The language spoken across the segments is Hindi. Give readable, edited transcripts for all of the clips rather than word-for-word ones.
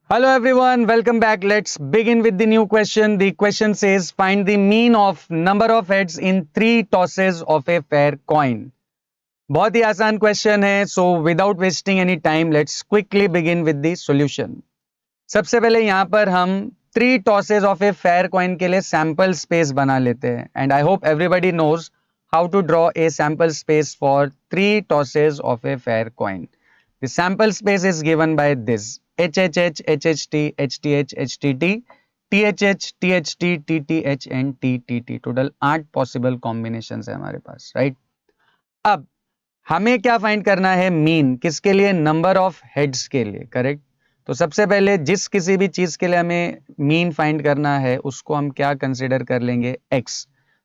Hello everyone, welcome back. Let's begin with the new question. The question says find the mean of number of heads in 3 tosses of a fair coin. बहुत ही आसान क्वेश्चन है, so without wasting any time let's quickly begin with the solution. सबसे पहले यहाँ पर हम 3 tosses of a fair coin के लिए सैंपल स्पेस बना लेते हैं and I hope everybody knows how to draw a sample space for 3 tosses of a fair coin. The sample space is given by this HHH, HHT, HTH, HTT, THH, THT, TTH and TTT. Total 8 possible combination है हमारे पास, राइट? अब हमें क्या फाइंड करना है? मीन. किसके लिए? नंबर ऑफ हेड्स के लिए, करेक्ट? तो सबसे पहले जिस किसी भी चीज के लिए हमें मीन फाइंड करना है उसको हम क्या कंसिडर कर लेंगे? x.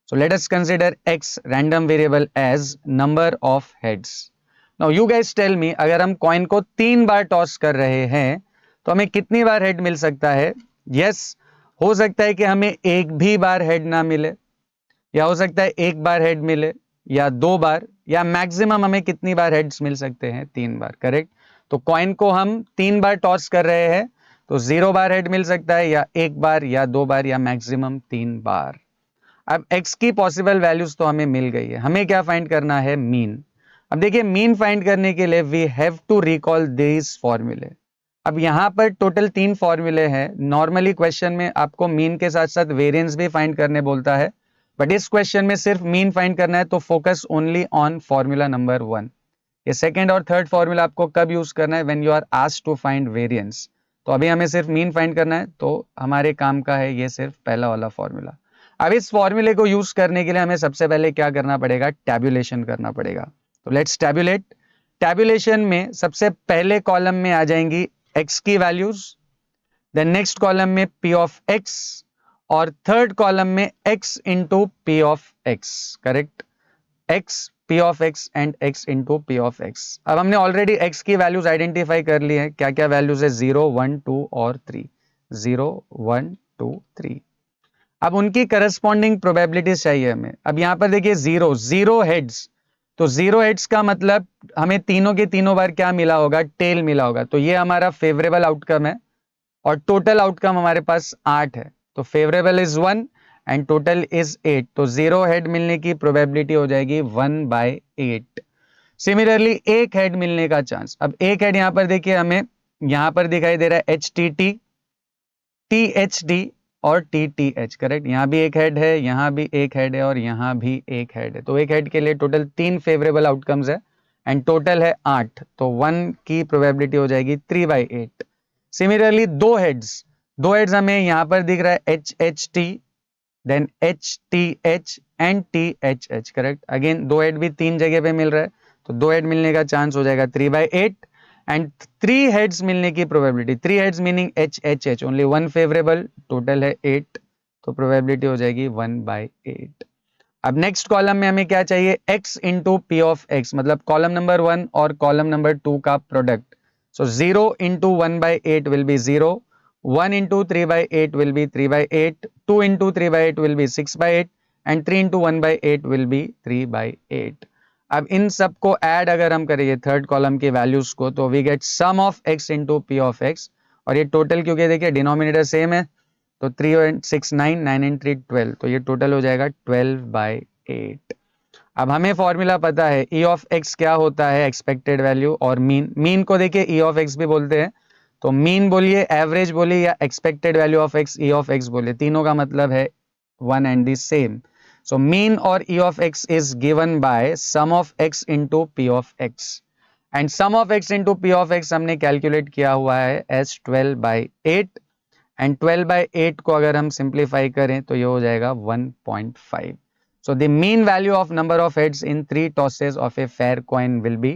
So let us consider x random variable as number of heads. Now you guys tell me, अगर हम कॉइन को 3 बार टॉस कर रहे हैं तो हमें कितनी बार हेड मिल सकता है? यस, हो सकता है कि हमें एक भी बार हेड ना मिले, या हो सकता है एक बार हेड मिले, या 2 बार, या मैक्सिमम हमें कितनी बार हेड्स मिल सकते हैं? 3 बार, करेक्ट? तो कॉइन को हम 3 बार टॉस कर रहे हैं तो 0 बार हेड मिल सकता है, या 1 बार, या 2 बार, या मैक्सिमम 3 बार. अब x की पॉसिबल वैल्यूज तो हमें मिल गई है, हमें क्या फाइंड करना है? मीन. अब देखिए, मीन फाइंड करने के लिए we have to recall this formula. अब यहां पर टोटल 3 फॉर्मूले हैं. नॉर्मली क्वेश्चन में आपको मीन के साथ साथ वेरिएंस भी फाइंड करने बोलता है, बट इस क्वेश्चन में सिर्फ मीन फाइंड करना है, तो focus only on formula number 1. ये सेकंड और थर्ड फॉर्मूला आपको कब यूज करना है? When you are asked to find variance. तो अभी हमें सिर्फ मीन फाइंड करना है, तो हमारे काम का है ये सिर्फ पहला वाला फॉर्मूला. अब इस फॉर्मूले को यूज करने के लिए हमें सबसे पहले क्या करना पड़ेगा? टैब्यूलेशन करना पड़ेगा. तो लेट्स टैब्यूलेट. टैब्यूलेशन में सबसे पहले कॉलम में आ जाएंगी x की वैल्यूज, देन नेक्स्ट कॉलम में p ऑफ x, और थर्ड कॉलम में x into p of x, correct? x, p of x and x into p of x. अब हमने ऑलरेडी x की वैल्यूज आइडेंटिफाई कर ली है. क्या क्या वैल्यूज है? 0, 1, 2 और 3. 0, 1, 2, 3. अब उनकी करस्पॉन्डिंग प्रोबेबिलिटीज चाहिए हमें. अब यहां पर देखिए, जीरो हेड्स, तो 0 हेड्स का मतलब हमें तीनों के तीनों बार क्या मिला होगा? टेल मिला होगा. तो ये हमारा फेवरेबल आउटकम है, और टोटल आउटकम हमारे पास 8 है. तो favourable is 1 and total is 8. तो 0 हेड मिलने की प्रोबेबिलिटी हो जाएगी 1/8. सिमिलरली एक हेड मिलने का चांस. अब एक हेड यहां पर देखिए, हमें यहां पर दिखाई दे रहा है HTT, THD और TTH, करेक्ट? यहां भी एक हेड है, यहां भी एक हेड है, और यहां भी एक हेड है. तो एक हेड के लिए टोटल 3 फेवरेबल आउटकम्स है एंड टोटल है 8. तो 1 की प्रोबेबिलिटी हो जाएगी 3/8. सिमिलरली दो हेड्स हमें यहां पर दिख रहा है HHT, then HTH and THH, correct? Again दो हेड भी 3 जगह पे मिल रहा है, तो 2 हेड मिलने का चांस हो जाएगा 3/8. एंड 3 हेड्स मिलने की probability, 3 heads meaning HHH, only 1 favourable, total है 8. तो प्रोबेबिलिटी हो जाएगी 1/8. अब नेक्स्ट कॉलम में हमें क्या चाहिए? x into P of x, मतलब कॉलम नंबर 1 और कॉलम नंबर 2 का product. So 0 into 1/8 will be 0, 1 into 3/8 will be 3/8, 2 into 3/8 will be 6/8 and 3 into 1/8 will be 3/8. अब इन सबको ऐड अगर हम करेंगे थर्ड कॉलम की वैल्यूज को, तो we get sum of x into P of x. और ये टोटल, क्योंकि देखिए डिनोमिनेटर सेम है, तो 3 एंड 6 9, 9 एंड 3 12, तो ये टोटल हो जाएगा 12/8. अब हमें फॉर्मूला पता है ई ऑफ एक्स क्या होता है? Expected value. और मीन को देखिए ई ऑफ एक्स भी बोलते हैं. तो मीन बोलिए, एवरेज बोलिए, या expected value of X, E of X बोलिए, तीनों का मतलब है one and the same. So mean और E of X is given by sum of X into P of X. And sum of X into P of X हमने कैलकुलेट किया हुआ है एज 12/8. एंड 12/8 को अगर हम सिंप्लीफाई करें तो ये हो जाएगा 1.5. So the mean value of number of heads in 3 tosses of a fair coin will be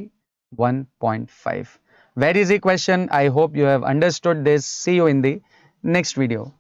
1.5. Very easy question. I hope you have understood this. See you in the next video.